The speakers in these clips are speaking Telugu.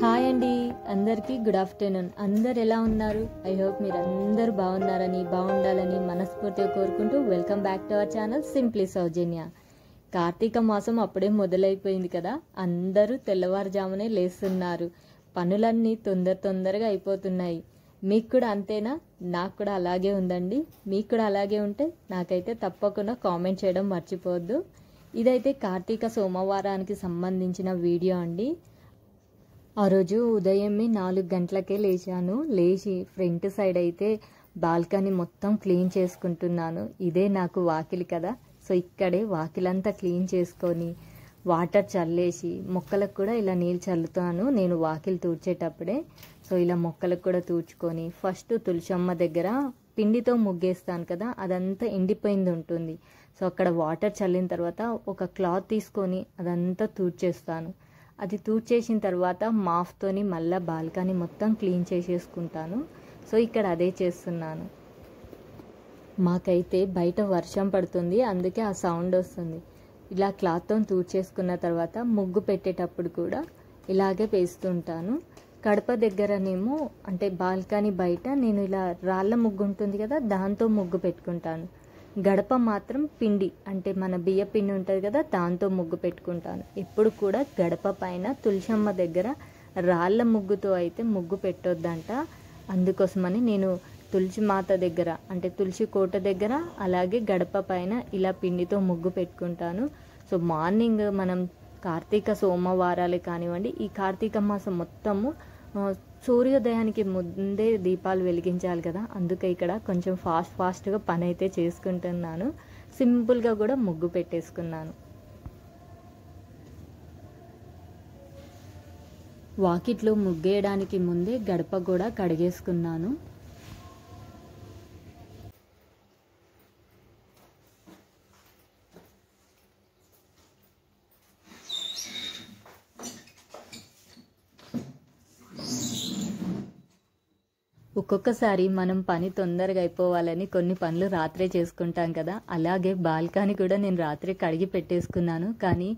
హాయ్ అండి, అందరికీ గుడ్ ఆఫ్టర్నూన్. అందరు ఎలా ఉన్నారు? ఐ హోప్ మీరు అందరూ బాగున్నారని, బాగుండాలని మనస్ఫూర్తిగా కోరుకుంటూ welcome back to our channel simply Soujanya. కార్తీక మాసం అప్పుడే మొదలైపోయింది కదా. అందరూ తెల్లవారుజామునే లేస్తున్నారు. పనులన్నీ తొందరగా అయిపోతున్నాయి. మీకు కూడా అంతేనా? నాకు కూడా అలాగే ఉందండి. మీకు కూడా అలాగే ఉంటే నాకైతే తప్పకుండా కామెంట్ చేయడం మర్చిపోవద్దు. ఇదైతే కార్తీక సోమవారానికి సంబంధించిన వీడియో అండి. ఆ రోజు ఉదయమే 4 గంటలకే లేచాను. లేచి ఫ్రంట్ సైడ్ అయితే బాల్కనీ మొత్తం క్లీన్ చేసుకుంటున్నాను. ఇదే నాకు వాకిలి కదా, సో ఇక్కడే వాకిలంతా క్లీన్ చేసుకొని వాటర్ చల్లేసి మొక్కలకు కూడా ఇలా నీళ్ళు చల్లుతాను నేను వాకిలి తూడ్చేటప్పుడే. సో ఇలా మొక్కలకు కూడా తూడ్చుకొని ఫస్ట్ తులసమ్మ దగ్గర పిండితో ముగ్గేస్తాను కదా, అదంతా ఎండిపోయింది ఉంటుంది. సో అక్కడ వాటర్ చల్లిన తర్వాత ఒక క్లాత్ తీసుకొని అదంతా తూడ్చేస్తాను. అది తూడ్చేసిన తర్వాత మాఫ్తోని మళ్ళీ బాల్కనీ మొత్తం క్లీన్ చేసేసుకుంటాను. సో ఇక్కడ అదే చేస్తున్నాను. మాకైతే బయట వర్షం పడుతుంది, అందుకే ఆ సౌండ్ వస్తుంది. ఇలా క్లాత్తో తూడ్చేసుకున్న తర్వాత ముగ్గు పెట్టేటప్పుడు కూడా ఇలాగే వేస్తుంటాను. కడప దగ్గరనేమో అంటే బాల్కనీ బయట నేను ఇలా రాళ్ళ ముగ్గు ఉంటుంది కదా, దాంతో ముగ్గు పెట్టుకుంటాను. గడప మాత్రం పిండి అంటే మన బియ్య పిండి ఉంటుంది కదా, దాంతో ముగ్గు పెట్టుకుంటాను. ఎప్పుడు కూడా గడప పైన తులసమ్మ దగ్గర రాళ్ళ ముగ్గుతో అయితే ముగ్గు పెట్టొద్దంట. అందుకోసమని నేను తులసి మాత దగ్గర అంటే తులసి కోట దగ్గర అలాగే గడప పైన ఇలా పిండితో ముగ్గు పెట్టుకుంటాను. సో మార్నింగ్ మనం కార్తీక సోమవారాలే కానివ్వండి, ఈ కార్తీక మాసం మొత్తము సూర్యోదయానికి ముందే దీపాలు వెలిగించాలి కదా, అందుకే ఇక్కడ కొంచెం ఫాస్ట్గా పని అయితే చేసుకుంటున్నాను. సింపుల్గా కూడా ముగ్గు పెట్టేసుకున్నాను. వాకిట్లో ముగ్గేయడానికి ముందే గడప కూడా కడిగేసుకున్నాను. ఒక్కొక్కసారి మనం పని తొందరగా అయిపోవాలని కొన్ని పనులు రాత్రే చేసుకుంటాం కదా, అలాగే బాల్కనీ కూడా నేను రాత్రి కడిగి పెట్టేసుకున్నాను. కానీ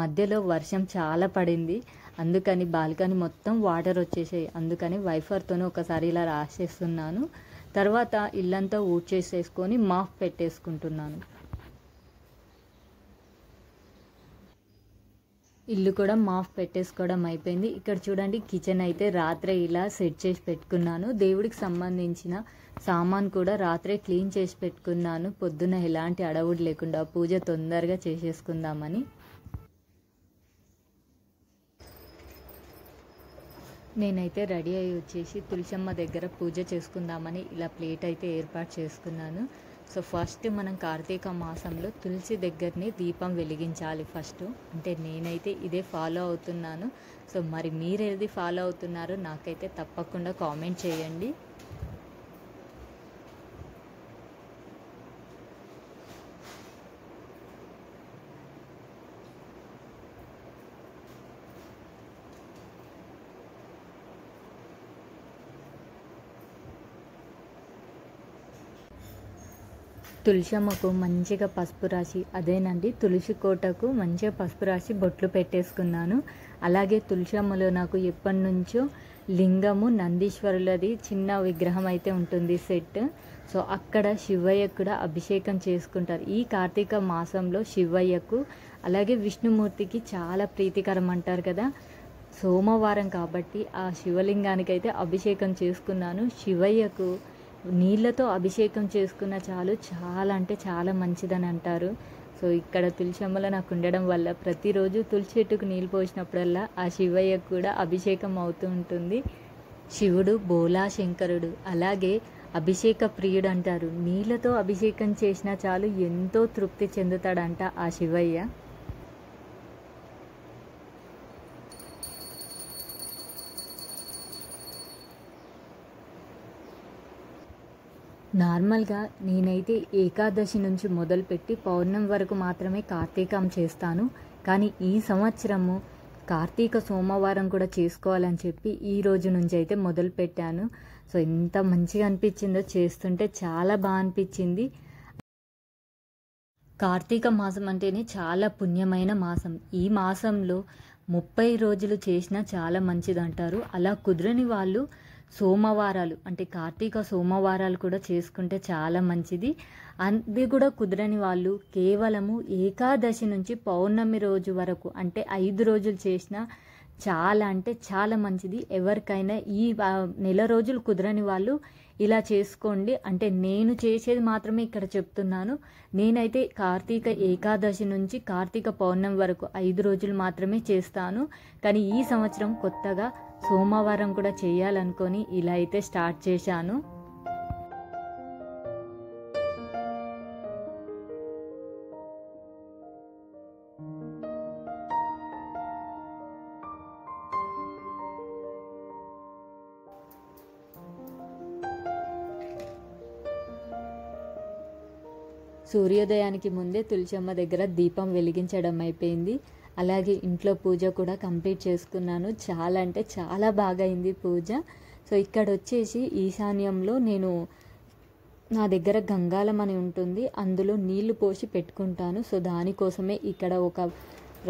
మధ్యలో వర్షం చాలా పడింది, అందుకని బాల్కనీ మొత్తం వాటర్ వచ్చేసాయి. అందుకని వైఫర్తోనే ఒకసారి ఇలా రాసేస్తున్నాను. తర్వాత ఇల్లంతా ఊడ్చేసేసుకొని మాఫ్ పెట్టేసుకుంటున్నాను. ఇల్లు కూడా మాఫ్ పెట్టేసుకోవడం అయిపోయింది. ఇక్కడ చూడండి, కిచెన్ అయితే రాత్రే ఇలా సెట్ చేసి పెట్టుకున్నాను. దేవుడికి సంబంధించిన సామాన్ కూడా రాత్రే క్లీన్ చేసి పెట్టుకున్నాను. పొద్దున ఎలాంటి అడవుడు లేకుండా పూజ తొందరగా చేసేసుకుందామని. నేనైతే రెడీ అయ్యి వచ్చేసి తులసమ్మ దగ్గర పూజ చేసుకుందామని ఇలా ప్లేట్ అయితే ఏర్పాటు చేసుకున్నాను. సో ఫస్ట్ మనం కార్తీక మాసంలో తులసి దగ్గరనే దీపం వెలిగించాలి ఫస్ట్. అంటే నేనైతే ఇదే ఫాలో అవుతున్నాను. సో మరి మీరు ఏది ఫాలో అవుతున్నారో నాకైతే తప్పకుండా కామెంట్ చేయండి. తులసమ్మకు మంచిగా పసుపు రాసి, అదేనండి తులసి కోటకు మంచిగా పసుపు రాసి బొట్లు పెట్టేసుకున్నాను. అలాగే తులసమ్మలో నాకు ఎప్పటి నుంచో లింగము నందీశ్వరులది చిన్న విగ్రహం అయితే ఉంటుంది సెట్. సో అక్కడ శివయ్యకు కూడా అభిషేకం చేసుకుంటారు. ఈ కార్తీక మాసంలో శివయ్యకు అలాగే విష్ణుమూర్తికి చాలా ప్రీతికరం అంటారు కదా. సోమవారం కాబట్టి ఆ శివలింగానికి అయితే అభిషేకం చేసుకున్నాను. శివయ్యకు నీళ్ళతో అభిషేకం చేసుకున్న చాలా అంటే చాలా మంచిదని అంటారు. సో ఇక్కడ తులసమ్మలో నాకు ఉండడం వల్ల ప్రతిరోజు తులసి చెట్టుకు నీళ్ళు పోసినప్పుడల్లా ఆ శివయ్యకు కూడా అభిషేకం అవుతూ ఉంటుంది. శివుడు బోలా శంకరుడు, అలాగే అభిషేక ప్రియుడు అంటారు. నీళ్ళతో అభిషేకం చేసినా చాలు ఎంతో తృప్తి చెందుతాడంట ఆ శివయ్య. నార్మల్గా నేనైతే ఏకాదశి నుంచి మొదలుపెట్టి పౌర్ణమి వరకు మాత్రమే కార్తీకం చేస్తాను. కానీ ఈ సంవత్సరము కార్తీక సోమవారం కూడా చేసుకోవాలని చెప్పి ఈ రోజు నుంచి అయితే మొదలు పెట్టాను. సో ఎంత మంచిగా అనిపించిందో చేస్తుంటే, చాలా బాగా అనిపించింది. కార్తీక మాసం అంటేనే చాలా పుణ్యమైన మాసం. ఈ మాసంలో 30 రోజులు చేసినా చాలా మంచిదంటారు. అలా కుదరని వాళ్ళు సోమవారాలు అంటే కార్తీక సోమవారాలు కూడా చేసుకుంటే చాలా మంచిది. అది కూడా కుదరని వాళ్ళు కేవలము ఏకాదశి నుంచి పౌర్ణమి రోజు వరకు అంటే 5 రోజులు చేసినా చాలా అంటే చాలా మంచిది. ఎవరికైనా ఈ నెల రోజులు కుదరని వాళ్ళు ఇలా చేసుకోండి. అంటే నేను చేసేది మాత్రమే ఇక్కడ చెప్తున్నాను. నేనైతే కార్తీక ఏకాదశి నుంచి కార్తీక పౌర్ణమి వరకు 5 రోజులు మాత్రమే చేస్తాను. కానీ ఈ సంవత్సరం కొత్తగా సోమవారం కూడా చేయాలనుకొని ఇలా అయితే స్టార్ట్ చేశాను. సూర్యోదయానికి ముందే తులసమ్మ దగ్గర దీపం వెలిగించడం అయిపోయింది. అలాగే ఇంట్లో పూజ కూడా కంప్లీట్ చేసుకున్నాను. చాలా అంటే చాలా బాగా అయింది పూజ. సో ఇక్కడ వచ్చేసి ఈశాన్యంలో నేను నా దగ్గర గంగాళం అని ఉంటుంది, అందులో నీళ్లు పోసి పెట్టుకుంటాను. సో దానికోసమే ఇక్కడ ఒక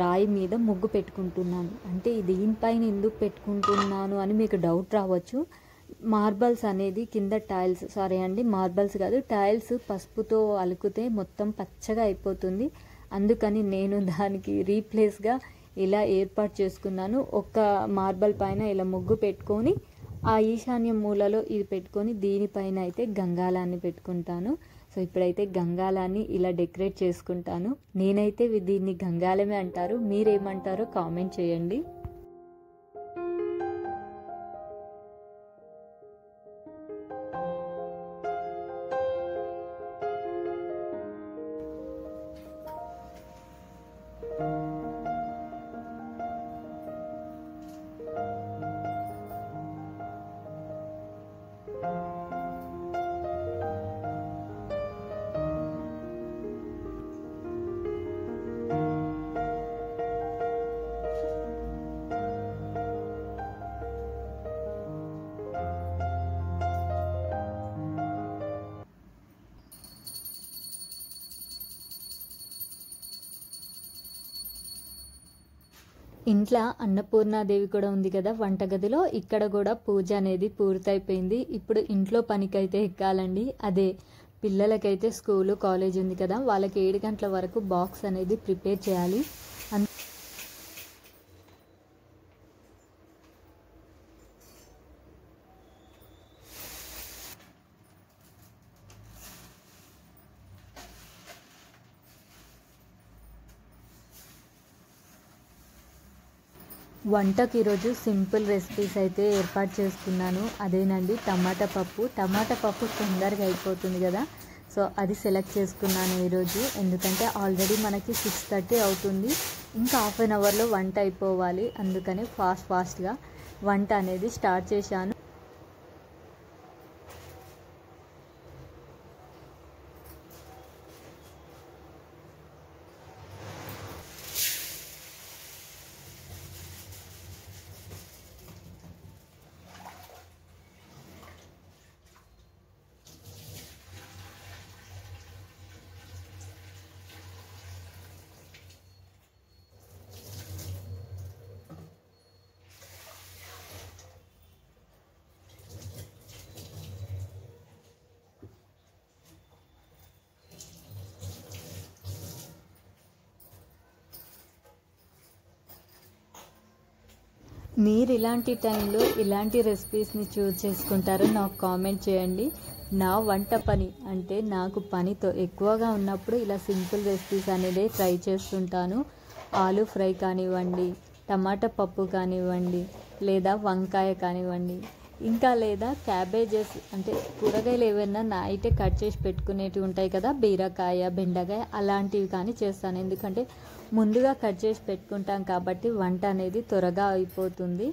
రాయి మీద ముగ్గు పెట్టుకుంటున్నాను. అంటే దీనిపైన ఎందుకు పెట్టుకుంటున్నాను అని మీకు డౌట్ రావచ్చు. మార్బల్స్ అనేది కింద మార్బల్స్ కాదు, టైల్స్ పసుపుతో అలుకుతే మొత్తం పచ్చగా అయిపోతుంది. అందుకని నేను దానికి రీప్లేస్గా ఇలా ఏర్పాటు చేసుకున్నాను. ఒక మార్బల్ పైన ఇలా ముగ్గు పెట్టుకొని ఆ ఈశాన్య మూలలో ఇది పెట్టుకొని దీనిపైన అయితే గంగాళాన్ని పెట్టుకుంటాను. సో ఇప్పుడైతే గంగాళాన్ని ఇలా డెకరేట్ చేసుకుంటాను. నేనైతే దీన్ని గంగాళమే అంటారు, మీరేమంటారో కామెంట్ చేయండి. ఇంట్లో అన్నపూర్ణాదేవి కూడా ఉంది కదా వంటగదిలో, ఇక్కడ కూడా పూజ అనేది పూర్తయిపోయింది. ఇప్పుడు ఇంట్లో పనికైతే ఎక్కాలండి. అదే పిల్లలకైతే స్కూలు కాలేజ్ ఉంది కదా, వాళ్ళకి 7 గంటల వరకు బాక్స్ అనేది ప్రిపేర్ చేయాలి. వంటకి ఈరోజు సింపుల్ రెసిపీస్ అయితే ఏర్పాటు చేసుకున్నాను. అదేనండి టమాటా పప్పు తొందరగా అయిపోతుంది కదా, సో అది సెలెక్ట్ చేసుకున్నాను ఈరోజు. ఎందుకంటే ఆల్రెడీ మనకి 6:30 అవుతుంది, ఇంకా హాఫ్ అన్ అవర్లో వంట అయిపోవాలి. అందుకని ఫాస్ట్గా వంట అనేది స్టార్ట్ చేశాను. మీరు ఇలాంటి టైంలో ఇలాంటి రెసిపీస్ని చూస్ చేసుకుంటారో నాకు కామెంట్ చేయండి. నా వంట పని అంటే నాకు పనితో ఎక్కువగా ఉన్నప్పుడు ఇలా సింపుల్ రెసిపీస్ అనేది ట్రై చేస్తుంటాను. ఆలు ఫ్రై కానివ్వండి, టమాటా పప్పు కానివ్వండి, లేదా వంకాయ కానివ్వండి, ఇంకా లేదా క్యాబేజెస్ అంటే కూరగాయలు ఏవైనా నైటే కట్ చేసి పెట్టుకునేటివి ఉంటాయి కదా, బీరకాయ, బెండకాయ అలాంటివి కానీ చేస్తాను. ఎందుకంటే ముందుగా కట్ చేసి పెట్టుకుంటాం కాబట్టి వంట అనేది త్వరగా అయిపోతుంది.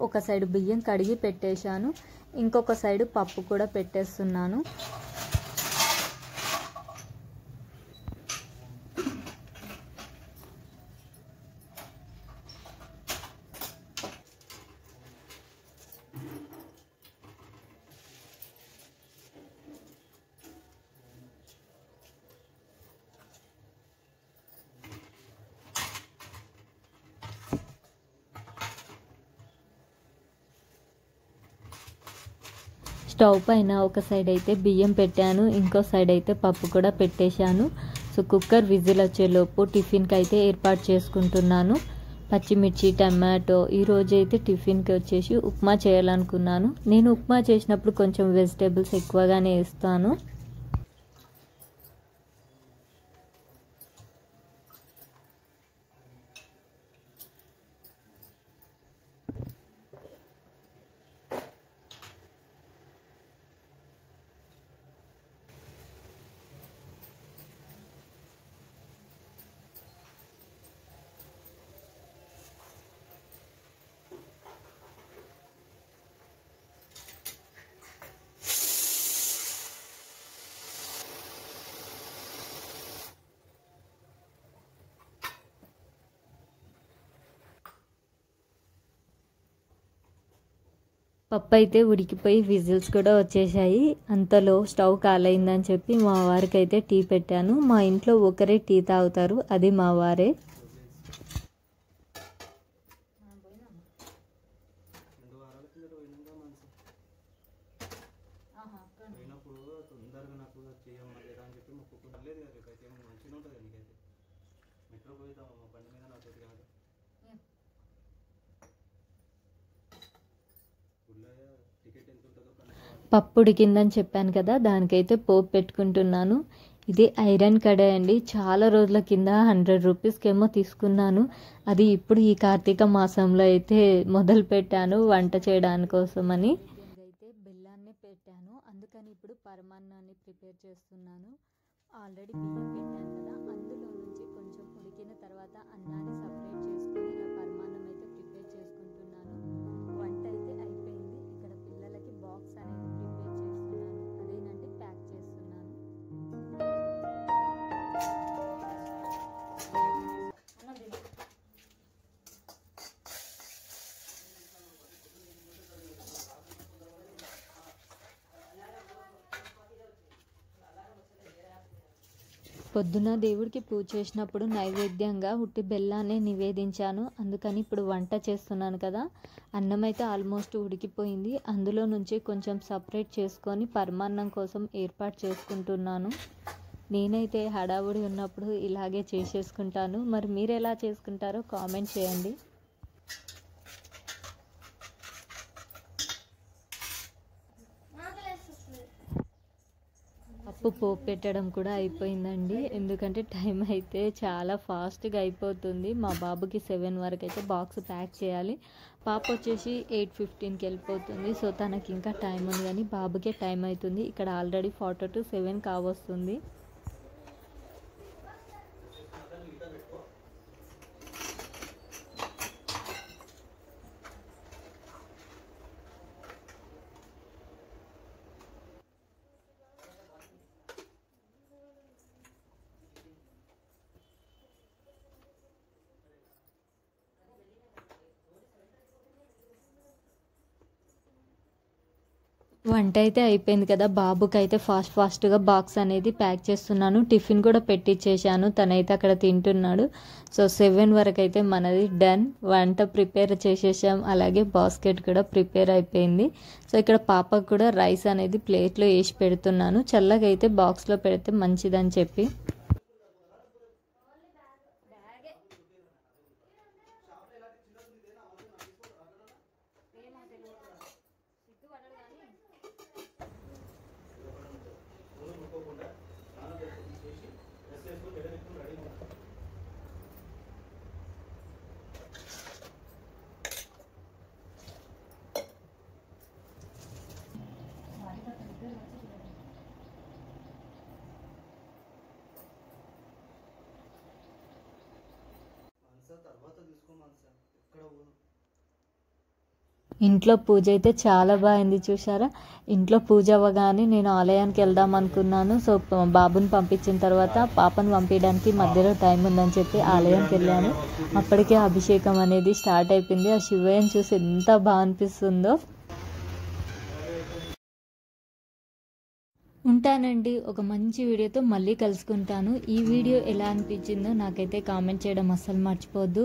ఒక సైడ్ బియ్యం కడిగి పెట్టేశాను, ఇంకొక సైడ్ పప్పు కూడా పెట్టేస్తున్నాను. స్టవ్ పైన ఒక సైడ్ అయితే బియ్యం పెట్టాను, ఇంకో సైడ్ అయితే పప్పు కూడా పెట్టేశాను. సో కుక్కర్ విజిల్ వచ్చేలోపు టిఫిన్కి అయితే ఏర్పాటు చేసుకుంటున్నాను. పచ్చిమిర్చి, టమాటో. ఈరోజు అయితే టిఫిన్కి వచ్చేసి ఉప్మా చేయాలనుకున్నాను. నేను ఉప్మా చేసినప్పుడు కొంచెం వెజిటేబుల్స్ ఎక్కువగానే వేస్తాను. పప్పు అయితే ఉడికిపోయి విజిల్స్ కూడా వచ్చేసాయి. అంతలో స్టవ్ కాలైందని చెప్పి మా వారికి అయితే టీ పెట్టాను. మా ఇంట్లో ఒకరే టీ తాగుతారు, అది మా వారే. పప్పు ఉడికిందని చెప్పాను కదా, దానికైతే పోపు పెట్టుకుంటున్నాను. ఇది ఐరన్ కడాయి అండి. చాలా రోజుల కింద 100 రూపీస్కేమో తీసుకున్నాను. అది ఇప్పుడు ఈ కార్తీక మాసంలో అయితే మొదలు పెట్టాను వంట చేయడానికి కోసమని. అయితే బెల్లాన్ని పెట్టాను, అందుకని ఇప్పుడు పరమాన్నాన్ని ప్రిపేర్ చేస్తున్నాను. ఆల్రెడీ బియ్యం పెట్టాను కదా, అందులో నుంచి కొంచెం ఉడికిన తర్వాత అన్నాన్ని సపరేట్ చేసుకొని ఇలా పరమాన్నం అయితే ప్రిపేర్ చేసుకుంటున్నాను. వంట అయితే అయిపోయింది. ఇక్కడ పిల్లలకి బాక్స్ అనేది ప్రిపేర్ చేస్తున్నాను, అదేనంటే ప్యాక్ చేస్తున్నాను. పొద్దున దేవుడికి పూజ చేసినప్పుడు నైవేద్యంగా ఉట్టి బెల్లాన్ని నివేదించాను, అందుకని ఇప్పుడు వంట చేస్తున్నాను కదా. అన్నం అయితే ఆల్మోస్ట్ ఉడికిపోయింది. అందులో నుంచి కొంచెం సపరేట్ చేసుకొని పరమాన్నం కోసం ఏర్పాటు చేసుకుంటున్నాను. నేనైతే హడావుడి ఉన్నప్పుడు ఇలాగే చేసేసుకుంటాను. మరి మీరు ఎలా చేసుకుంటారో కామెంట్ చేయండి. పప్పు పోపు పెట్టడం కూడా అయిపోయిందండి, ఎందుకంటే టైం అయితే చాలా ఫాస్ట్గా అయిపోతుంది. మా బాబుకి 7 వరకు అయితే బాక్స్ ప్యాక్ చేయాలి. పాప వచ్చేసి 8:15కి వెళ్ళిపోతుంది. సో తనకి ఇంకా టైం ఉంది, కానీ బాబుకే టైం అవుతుంది. ఇక్కడ ఆల్రెడీ 4:47 కావస్తుంది. వంట అయితే అయిపోయింది కదా, బాబుకి అయితే ఫాస్ట్గా బాక్స్ అనేది ప్యాక్ చేస్తున్నాను. టిఫిన్ కూడా పెట్టించేసాను, తనైతే అక్కడ తింటున్నాడు. సో 7 వరకు అయితే మనది డన్. వంట ప్రిపేర్ చేసేసాం, అలాగే బాస్కెట్ కూడా ప్రిపేర్ అయిపోయింది. సో ఇక్కడ పాపకు కూడా రైస్ అనేది ప్లేట్లో వేసి పెడుతున్నాను, చల్లగా అయితే బాక్స్లో పెడితే మంచిదని చెప్పి. ఇంట్లో పూజ అయితే చాలా బాగుంది చూసారా. ఇంట్లో పూజ అవ్వగానే నేను ఆలయానికి వెళ్దాం అనుకున్నాను. సో బాబుని పంపించిన తర్వాత పాపను పంపించడానికి మధ్యలో టైం ఉందని చెప్పి ఆలయానికి వెళ్ళాను. అప్పటికే అభిషేకం అనేది స్టార్ట్ అయిపోయింది. ఆ శివయ్యని చూసి ఎంత బాగా అనిపిస్తుందో. ఉంటానండి, ఒక మంచి వీడియోతో మళ్ళీ కలుసుకుంటాను. ఈ వీడియో ఎలా అనిపించిందో నాకైతే కామెంట్ చేయడం అస్సలు మర్చిపోవద్దు.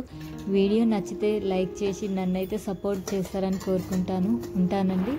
వీడియో నచ్చితే లైక్ చేసి నన్నైతే సపోర్ట్ చేస్తారని కోరుకుంటాను. ఉంటానండి.